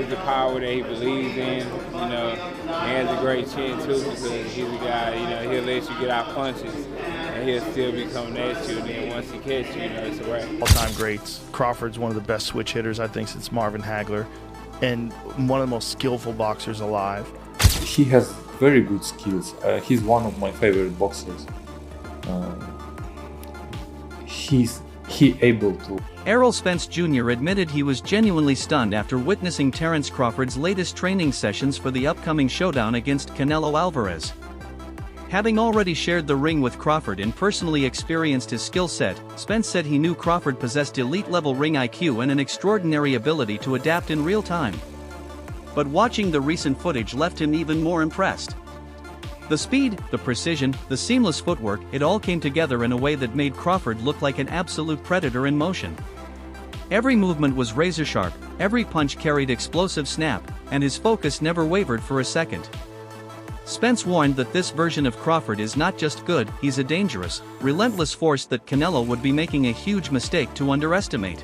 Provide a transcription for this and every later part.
crazy power that he believes in. You know, he has a great chin too because he's a guy. You know, he'll let you get out punches, and he'll still be coming at you. And then once he catches you, you know, it's a wrap. All-time greats. Crawford's one of the best switch hitters, I think, since Marvin Hagler, and one of the most skillful boxers alive. He has very good skills. He's one of my favorite boxers. He able to. Errol Spence Jr. admitted he was genuinely stunned after witnessing Terence Crawford's latest training sessions for the upcoming showdown against Canelo Alvarez. Having already shared the ring with Crawford and personally experienced his skill set, Spence said he knew Crawford possessed elite-level ring IQ and an extraordinary ability to adapt in real time. But watching the recent footage left him even more impressed. The speed, the precision, the seamless footwork, it all came together in a way that made Crawford look like an absolute predator in motion. Every movement was razor-sharp, every punch carried explosive snap, and his focus never wavered for a second. Spence warned that this version of Crawford is not just good, he's a dangerous, relentless force that Canelo would be making a huge mistake to underestimate.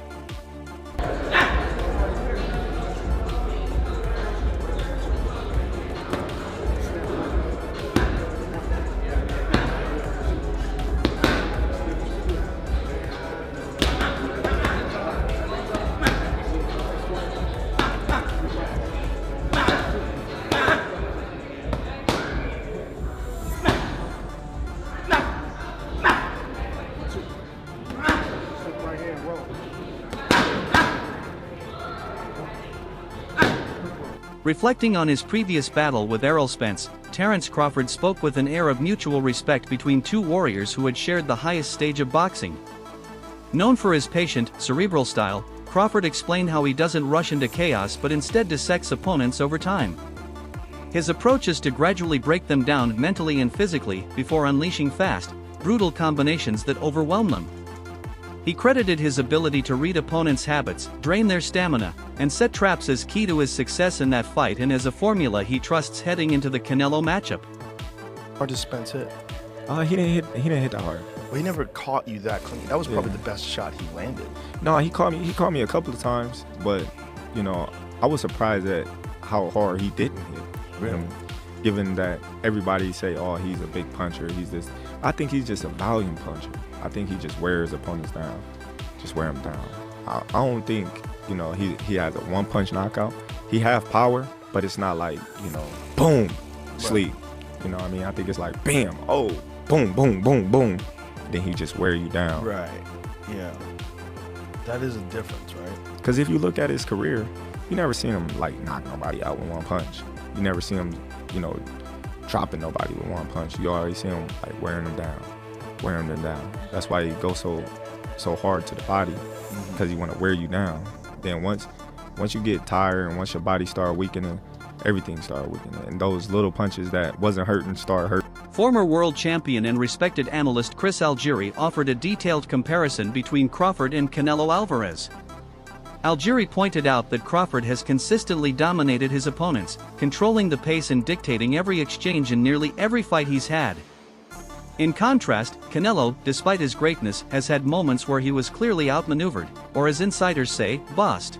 Reflecting on his previous battle with Errol Spence, Terence Crawford spoke with an air of mutual respect between two warriors who had shared the highest stage of boxing. Known for his patient, cerebral style, Crawford explained how he doesn't rush into chaos but instead dissects opponents over time. His approach is to gradually break them down mentally and physically before unleashing fast, brutal combinations that overwhelm them. He credited his ability to read opponents' habits, drain their stamina, and set traps as key to his success in that fight and as a formula he trusts heading into the Canelo matchup. Hard to Spence hit. He didn't hit that hard. Well, he never caught you that clean. That was probably the best shot he landed. No, he caught me a couple of times, but you know, I was surprised at how hard he didn't hit. Really? Given that everybody say, oh, he's a big puncher, he's this. I think he's just a volume puncher. I think he just wears opponents down, just wear them down. I don't think, you know, he has a one-punch knockout. He have power, but it's not like, you know, boom, sleep. You know what I mean? I think it's like, bam, oh, boom, boom, boom, boom. Then he just wear you down. Right, yeah. That is a difference, right? Because if you look at his career, you never seen him, like, knock nobody out with one punch. You never see him, you know, dropping nobody with one punch. You always see him, like, wearing them down. That's why he goes so hard to the body, because he want to wear you down. Then once you get tired and once your body start weakening, everything start weakening, and those little punches that wasn't hurting start hurting. Former world champion and respected analyst Chris Algieri offered a detailed comparison between Crawford and Canelo Alvarez. Algieri pointed out that Crawford has consistently dominated his opponents, controlling the pace and dictating every exchange in nearly every fight he's had. In contrast, Canelo, despite his greatness, has had moments where he was clearly outmaneuvered, or as insiders say, bossed.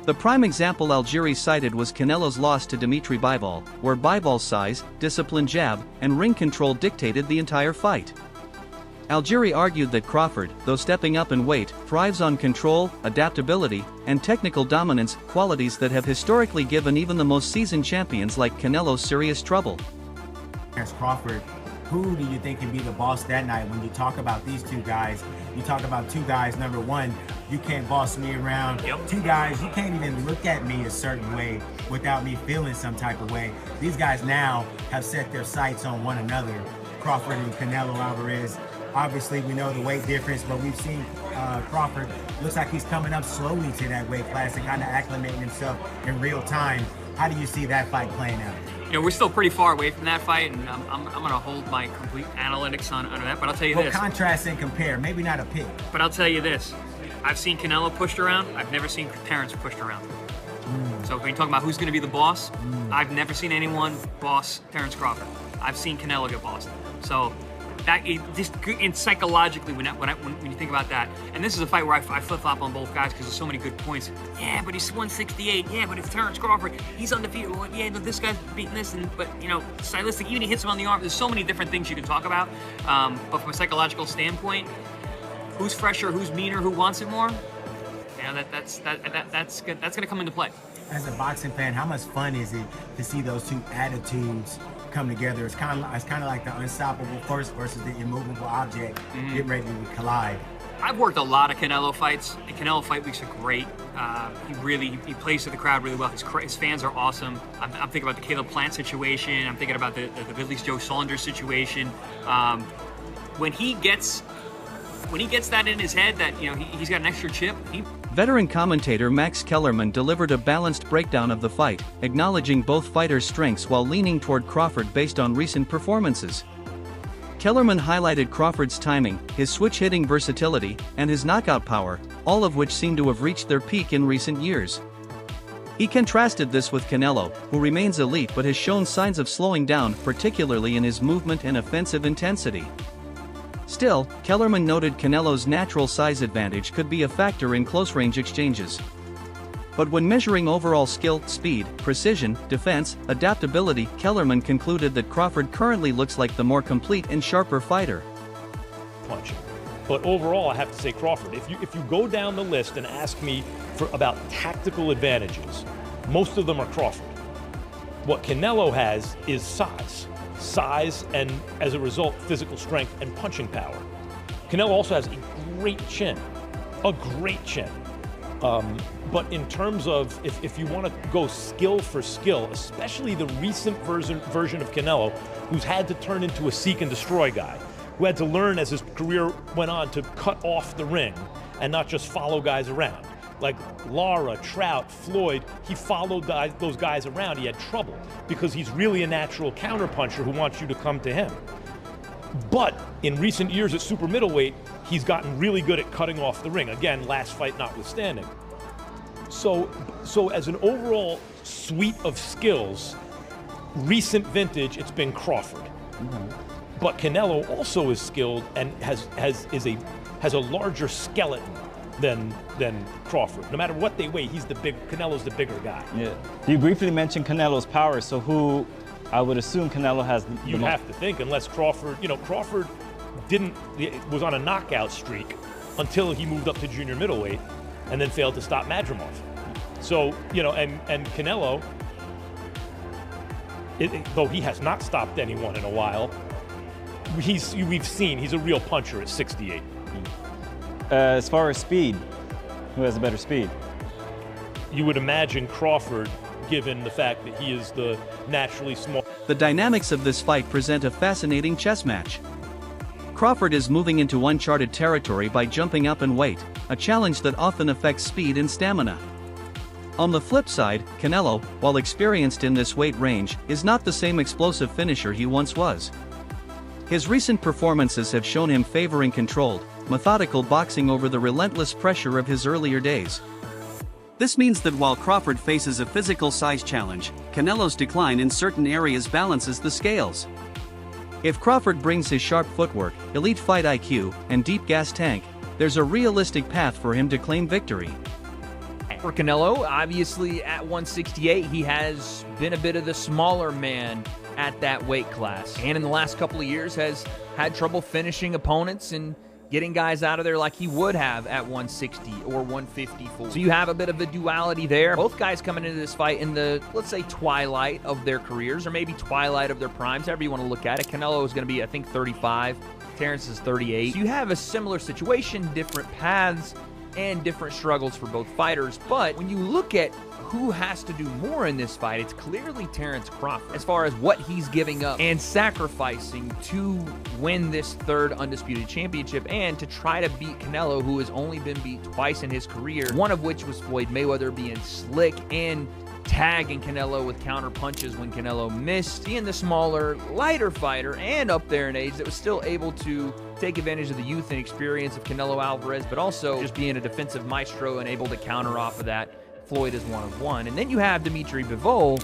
The prime example Algieri cited was Canelo's loss to Dmytro Balin, where Bibal's size, disciplined jab, and ring control dictated the entire fight. Algieri argued that Crawford, though stepping up in weight, thrives on control, adaptability, and technical dominance, qualities that have historically given even the most seasoned champions like Canelo serious trouble. Terence Crawford, who do you think can be the boss that night? When you talk about these two guys, you talk about two guys, number one, you can't boss me around. Yep. Two guys, you can't even look at me a certain way without me feeling some type of way. These guys now have set their sights on one another, Crawford and Canelo Alvarez. Obviously, we know the weight difference, but we've seen Crawford, looks like he's coming up slowly to that weight class and kind of acclimating himself in real time. How do you see that fight playing out? You know, we're still pretty far away from that fight, and I'm going to hold my complete analytics on that, but I'll tell you this. Contrast and compare, maybe not a pick. But I'll tell you this. I've seen Canelo pushed around. I've never seen Terence pushed around. So when you're talking about who's going to be the boss, I've never seen anyone boss Terence Crawford. I've seen Canelo get bossed. So And psychologically, when you think about that, and this is a fight where I flip-flop on both guys because there's so many good points. Yeah, but he's 168. Yeah, but it's Terence Crawford. He's undefeated. Well, yeah, look, this guy's beating this, but stylistic, even he hits him on the arm. There's so many different things you can talk about. But from a psychological standpoint, who's fresher, who's meaner, who wants it more? That's going to come into play. As a boxing fan, how much fun is it to see those two attitudes come together? It's kind of like the unstoppable force versus the immovable object getting ready to collide. I've worked a lot of Canelo fights, and Canelo fight weeks are great. He plays to the crowd really well. His fans are awesome. I'm thinking about the Caleb Plant situation. I'm thinking about the Billy's Joe Saunders situation. When he gets that in his head that he's got an extra chip. Veteran commentator Max Kellerman delivered a balanced breakdown of the fight, acknowledging both fighters' strengths while leaning toward Crawford based on recent performances. Kellerman highlighted Crawford's timing, his switch-hitting versatility, and his knockout power, all of which seem to have reached their peak in recent years. He contrasted this with Canelo, who remains elite but has shown signs of slowing down, particularly in his movement and offensive intensity. Still, Kellerman noted Canelo's natural size advantage could be a factor in close-range exchanges. But when measuring overall skill, speed, precision, defense, adaptability, Kellerman concluded that Crawford currently looks like the more complete and sharper fighter. Punching. But overall, I have to say Crawford. If you go down the list and ask me about tactical advantages, most of them are Crawford. What Canelo has is size, and as a result, physical strength and punching power. Canelo also has a great chin. But in terms of, if you want to go skill for skill, especially the recent version of Canelo, who's had to turn into a seek and destroy guy, who had to learn as his career went on to cut off the ring and not just follow guys around. Like Lara, Trout, Floyd, he followed those guys around. He had trouble because he's really a natural counterpuncher who wants you to come to him. But in recent years at super middleweight, he's gotten really good at cutting off the ring. Again, last fight notwithstanding. So as an overall suite of skills, recent vintage, it's been Crawford. But Canelo also is skilled and has a larger skeleton than Crawford. No matter what they weigh, Canelo's the bigger guy. Yeah. You briefly mentioned Canelo's power, so who I would assume Canelo has the You'd have to think, unless Crawford, Crawford was on a knockout streak until he moved up to junior middleweight and then failed to stop Madrimov. So, and Canelo, though he has not stopped anyone in a while, we've seen he's a real puncher at 68. As far as speed, who has a better speed? You would imagine Crawford, given the fact that he is the naturally small. The dynamics of this fight present a fascinating chess match. Crawford is moving into uncharted territory by jumping up in weight, a challenge that often affects speed and stamina. On the flip side, Canelo, while experienced in this weight range, is not the same explosive finisher he once was. His recent performances have shown him favoring controlled, methodical boxing over the relentless pressure of his earlier days. This means that while Crawford faces a physical size challenge, Canelo's decline in certain areas balances the scales. If Crawford brings his sharp footwork, elite fight IQ, and deep gas tank, there's a realistic path for him to claim victory. For Canelo, obviously at 168, he has been a bit of the smaller man at that weight class, and in the last couple of years has had trouble finishing opponents and getting guys out of there like he would have at 160 or 154. So you have a bit of a duality there. Both guys coming into this fight in the, let's say, twilight of their careers, or maybe twilight of their primes, however you want to look at it. Canelo is going to be, I think, 35. Terence is 38. So you have a similar situation, different paths, and different struggles for both fighters. But when you look at who has to do more in this fight, it's clearly Terence Crawford, as far as what he's giving up and sacrificing to win this third undisputed championship and to try to beat Canelo, who has only been beat twice in his career, one of which was Floyd Mayweather being slick and tagging Canelo with counter punches when Canelo missed, being the smaller, lighter fighter and up there in age that was still able to take advantage of the youth and experience of Canelo Alvarez, but also just being a defensive maestro and able to counter off of that. Floyd is one of one. And then you have Dmytro Balin,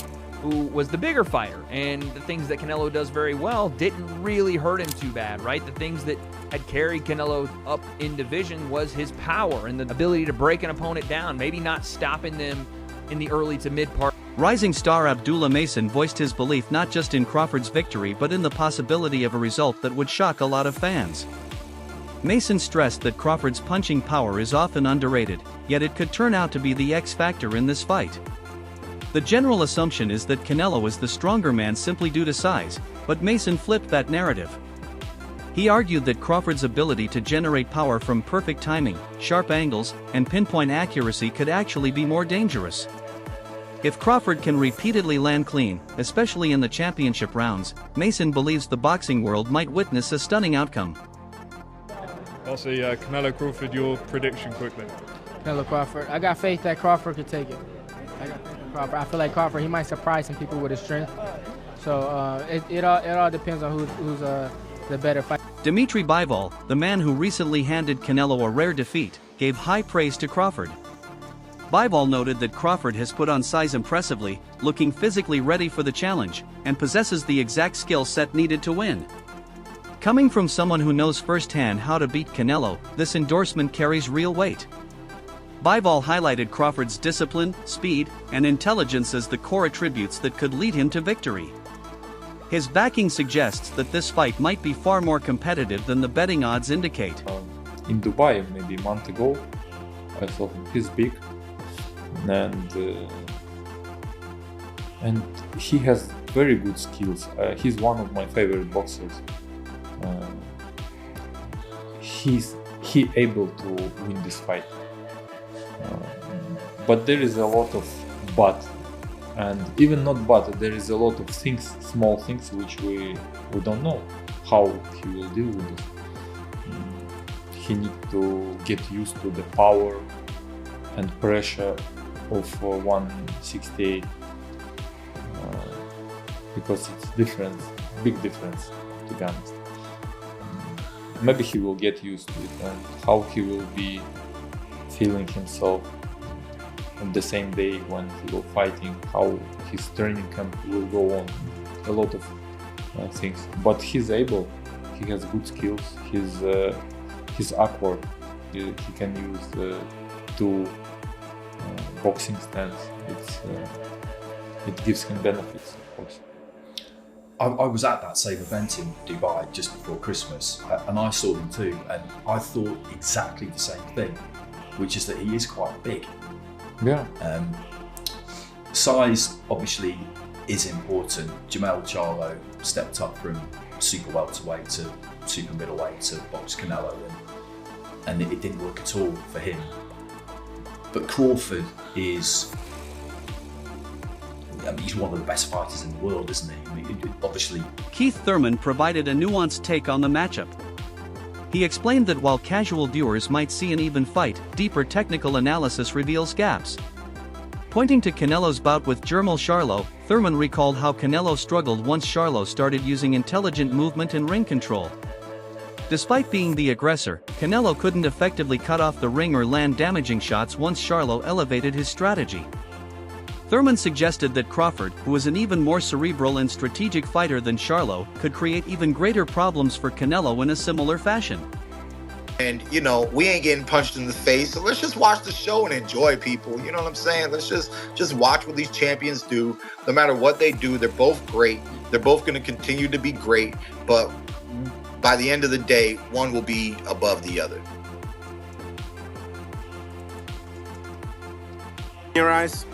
who was the bigger fighter. And the things that Canelo does very well didn't really hurt him too bad, right? The things that had carried Canelo up in division was his power and the ability to break an opponent down, maybe not stopping them in the early to mid part. Rising star Abdullah Mason voiced his belief not just in Crawford's victory but in the possibility of a result that would shock a lot of fans. Mason stressed that Crawford's punching power is often underrated, yet it could turn out to be the X factor in this fight. The general assumption is that Canelo is the stronger man simply due to size, but Mason flipped that narrative. He argued that Crawford's ability to generate power from perfect timing, sharp angles, and pinpoint accuracy could actually be more dangerous. If Crawford can repeatedly land clean, especially in the championship rounds, Mason believes the boxing world might witness a stunning outcome. I'll say Canelo Crawford, your prediction quickly. Canelo Crawford. I got faith that Crawford could take it. I feel like Crawford, he might surprise some people with his strength. So it all depends on who's the better fighter. Dmytro Balin, the man who recently handed Canelo a rare defeat, gave high praise to Crawford. Balin noted that Crawford has put on size impressively, looking physically ready for the challenge, and possesses the exact skill set needed to win. Coming from someone who knows firsthand how to beat Canelo, this endorsement carries real weight. Balin highlighted Crawford's discipline, speed, and intelligence as the core attributes that could lead him to victory. His backing suggests that this fight might be far more competitive than the betting odds indicate. In Dubai, maybe a month ago, I saw him. He's big, and he has very good skills. He's one of my favorite boxers. He able to win this fight, but there is a lot of but, and even not but, there is a lot of things, small things, which we don't know how he will deal with it. He needs to get used to the power and pressure of 168, because it's different, big difference, to be honest. Maybe he will get used to it, and how he will be feeling himself on the same day when he will fighting, how his training camp will go on, a lot of things. But he's able, he has good skills, he's awkward, he can use two boxing stance. It gives him benefits, of course. I was at that same event in Dubai just before Christmas, and I saw him too, and I thought exactly the same thing, which is that he is quite big. Yeah. Size obviously is important. Jermell Charlo stepped up from super welterweight to super middleweight to box Canelo, and it didn't work at all for him. But Crawford is, he's one of the best fighters in the world, isn't he? I mean, obviously. Keith Thurman provided a nuanced take on the matchup. He explained that while casual viewers might see an even fight, deeper technical analysis reveals gaps. Pointing to Canelo's bout with Jermell Charlo, Thurman recalled how Canelo struggled once Charlo started using intelligent movement and ring control. Despite being the aggressor, Canelo couldn't effectively cut off the ring or land damaging shots once Charlo elevated his strategy. Thurman suggested that Crawford, who was an even more cerebral and strategic fighter than Charlo, could create even greater problems for Canelo in a similar fashion. And, you know, we ain't getting punched in the face, so let's just watch the show and enjoy, people. You know what I'm saying? Let's just watch what these champions do. No matter what they do, they're both great. They're both going to continue to be great, but by the end of the day, one will be above the other. Your eyes?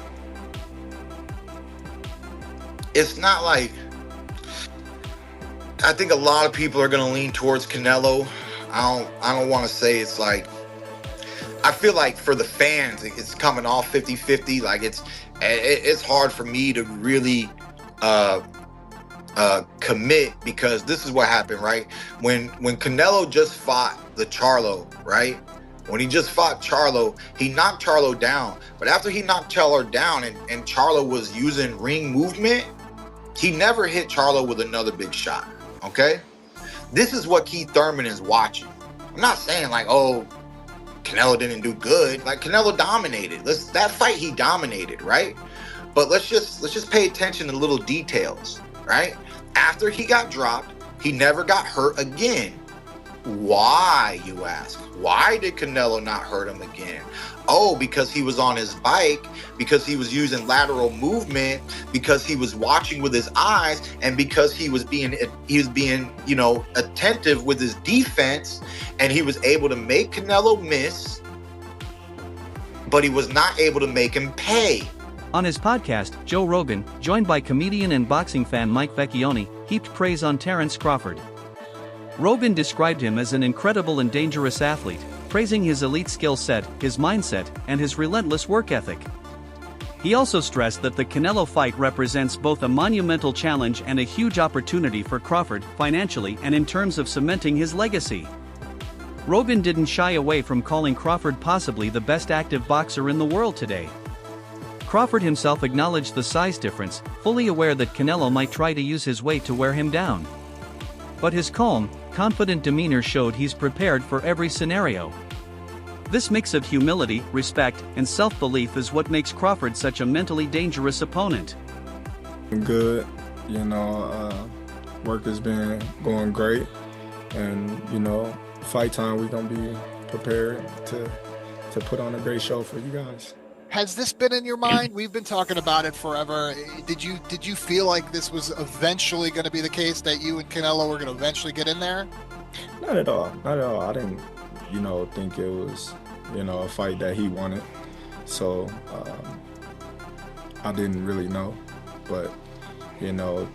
It's not like, I think a lot of people are going to lean towards Canelo. I don't want to say it's like, I feel like for the fans, it's coming off 50-50. Like it's hard for me to really commit, because this is what happened, right? When Canelo just fought the Charlo, right? When he just fought Charlo, he knocked Charlo down. But after he knocked Charlo down and Charlo was using ring movement, he never hit Charlo with another big shot, okay? This is what Keith Thurman is watching. I'm not saying like, oh, Canelo didn't do good. Like, Canelo dominated. That fight, he dominated, right? But let's just pay attention to little details, right? After he got dropped, he never got hurt again. Why, you ask? Why did Canelo not hurt him again? Oh, because he was on his bike, because he was using lateral movement, because he was watching with his eyes, and because he was being, you know, attentive with his defense, and he was able to make Canelo miss, but he was not able to make him pay. On his podcast, Joe Rogan, joined by comedian and boxing fan Mike Vecchione, heaped praise on Terence Crawford. Rogan described him as an incredible and dangerous athlete, praising his elite skill set, his mindset, and his relentless work ethic. He also stressed that the Canelo fight represents both a monumental challenge and a huge opportunity for Crawford, financially and in terms of cementing his legacy. Rogan didn't shy away from calling Crawford possibly the best active boxer in the world today. Crawford himself acknowledged the size difference, fully aware that Canelo might try to use his weight to wear him down. But his calm, confident demeanor showed he's prepared for every scenario. This mix of humility, respect, and self-belief is what makes Crawford such a mentally dangerous opponent. Good, you know, work has been going great, and you know, fight time we're gonna be prepared to put on a great show for you guys. Has this been in your mind? We've been talking about it forever. Did you feel like this was eventually going to be the case, that you and Canelo were going to eventually get in there? Not at all. Not at all. I didn't, you know, think it was, you know, a fight that he wanted. So I didn't really know. But, you know,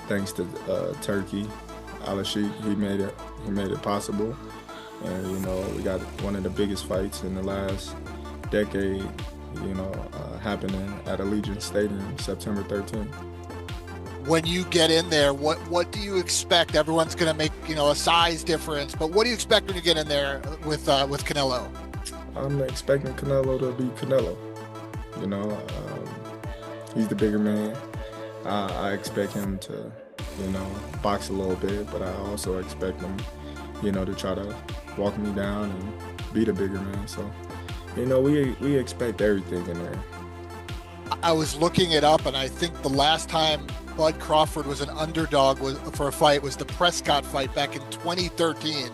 thanks to Turkey, Al-Sheikh, he made it possible. And, you know, we got one of the biggest fights in the last decade, you know, happening at Allegiant Stadium, September 13th. When you get in there, what do you expect? Everyone's going to make, you know, a size difference, but what do you expect when you get in there with Canelo? I'm expecting Canelo to be Canelo. You know, he's the bigger man. I expect him to, you know, box a little bit, but I also expect him, you know, to try to walk me down and be the bigger man. So, you know, we expect everything in there. I was looking it up, and I think the last time Bud Crawford was an underdog for a fight was the Prescott fight back in 2013.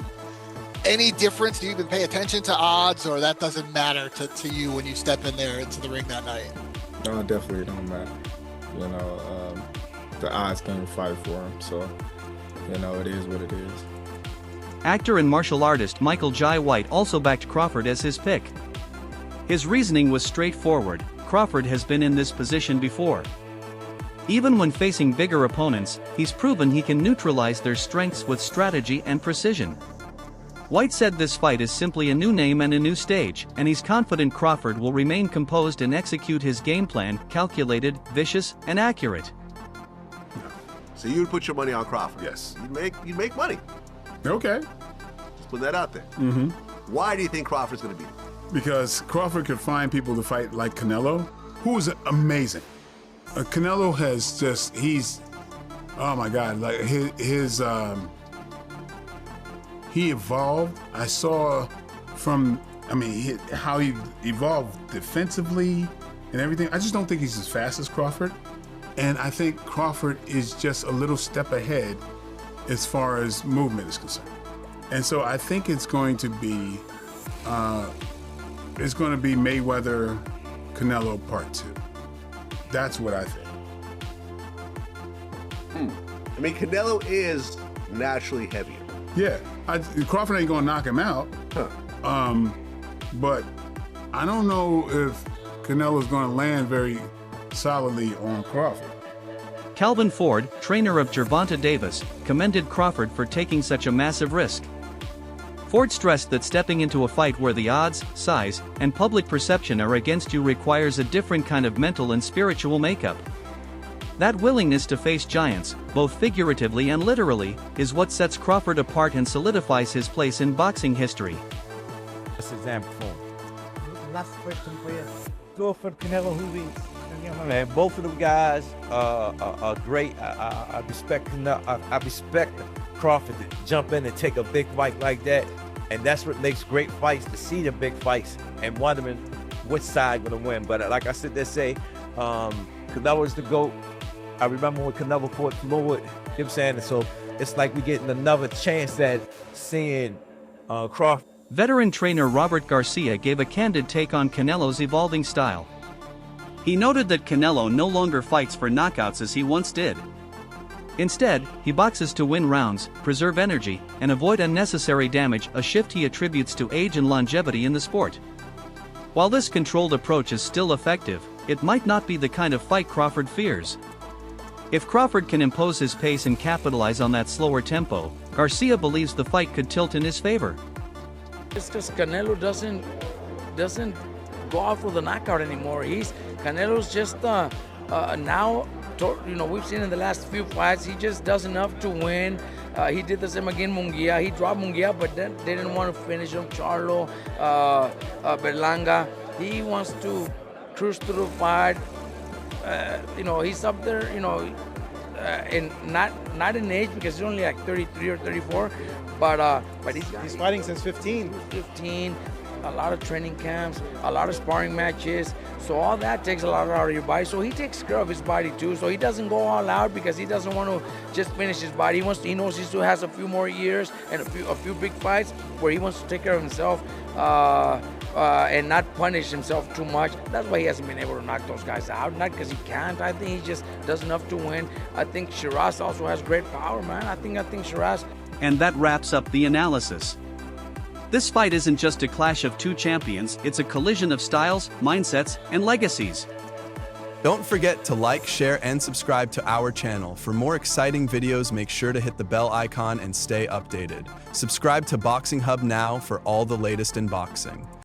Any difference? Do you even pay attention to odds, or that doesn't matter to you when you step in there into the ring that night? No, it definitely don't matter. You know, the odds can't fight for him, so, you know, it is what it is. Actor and martial artist Michael Jai White also backed Crawford as his pick. His reasoning was straightforward: Crawford has been in this position before. Even when facing bigger opponents, he's proven he can neutralize their strengths with strategy and precision. White said this fight is simply a new name and a new stage, and he's confident Crawford will remain composed and execute his game plan, calculated, vicious, and accurate. So you would put your money on Crawford? Yes. You'd make money. Okay. Just put that out there. Mm-hmm. Why do you think Crawford's going to beat him? Because Crawford could find people to fight like Canelo, who is amazing. Canelo has just, he's, oh my God, like he evolved. I saw from, how he evolved defensively and everything. I just don't think he's as fast as Crawford. And I think Crawford is just a little step ahead as far as movement is concerned. And so I think it's going to be Mayweather Canelo Part 2. That's what I think. Canelo is naturally heavier. Yeah, Crawford ain't gonna knock him out. Huh. But I don't know if Canelo's gonna land very solidly on Crawford. Calvin Ford, trainer of Gervonta Davis, commended Crawford for taking such a massive risk. Ford stressed that stepping into a fight where the odds, size, and public perception are against you requires a different kind of mental and spiritual makeup. That willingness to face giants, both figuratively and literally, is what sets Crawford apart and solidifies his place in boxing history. That's an example for him. Last question for you. Crawford, Canelo, who wins? Man, both of them guys are great. I respect Crawford to jump in and take a big fight like that, and that's what makes great fights, to see the big fights and wondering which side gonna win. But like I said, they say Canelo's the GOAT. I remember when Canelo fought Floyd, you know what I'm saying? So it's like we're getting another chance at seeing Crawford. Veteran trainer Robert Garcia gave a candid take on Canelo's evolving style. He noted that Canelo no longer fights for knockouts as he once did. Instead, he boxes to win rounds, preserve energy, and avoid unnecessary damage, a shift he attributes to age and longevity in the sport. While this controlled approach is still effective, it might not be the kind of fight Crawford fears. If Crawford can impose his pace and capitalize on that slower tempo, Garcia believes the fight could tilt in his favor. It's just Canelo doesn't go out for the knockout anymore. Canelo's just now, you know, we've seen in the last few fights, he just does enough to win. He did the same against Munguia. He dropped Munguia, but then they didn't want to finish him. Charlo, Berlanga. He wants to cruise through the fight. You know, he's up there, you know, in not in age because he's only like 33 or 34, but he's fighting since 15. 15, a lot of training camps, a lot of sparring matches. So all that takes a lot out of your body. So he takes care of his body too. So he doesn't go all out because he doesn't want to just finish his body. He knows he still has a few more years and a few big fights where he wants to take care of himself and not punish himself too much. That's why he hasn't been able to knock those guys out. Not because he can't. I think he just does enough to win. I think Shiraz also has great power, man. I think Shiraz. And that wraps up the analysis. This fight isn't just a clash of two champions, it's a collision of styles, mindsets, and legacies. Don't forget to like, share, and subscribe to our channel. For more exciting videos, make sure to hit the bell icon and stay updated. Subscribe to Boxing Hub now for all the latest in boxing.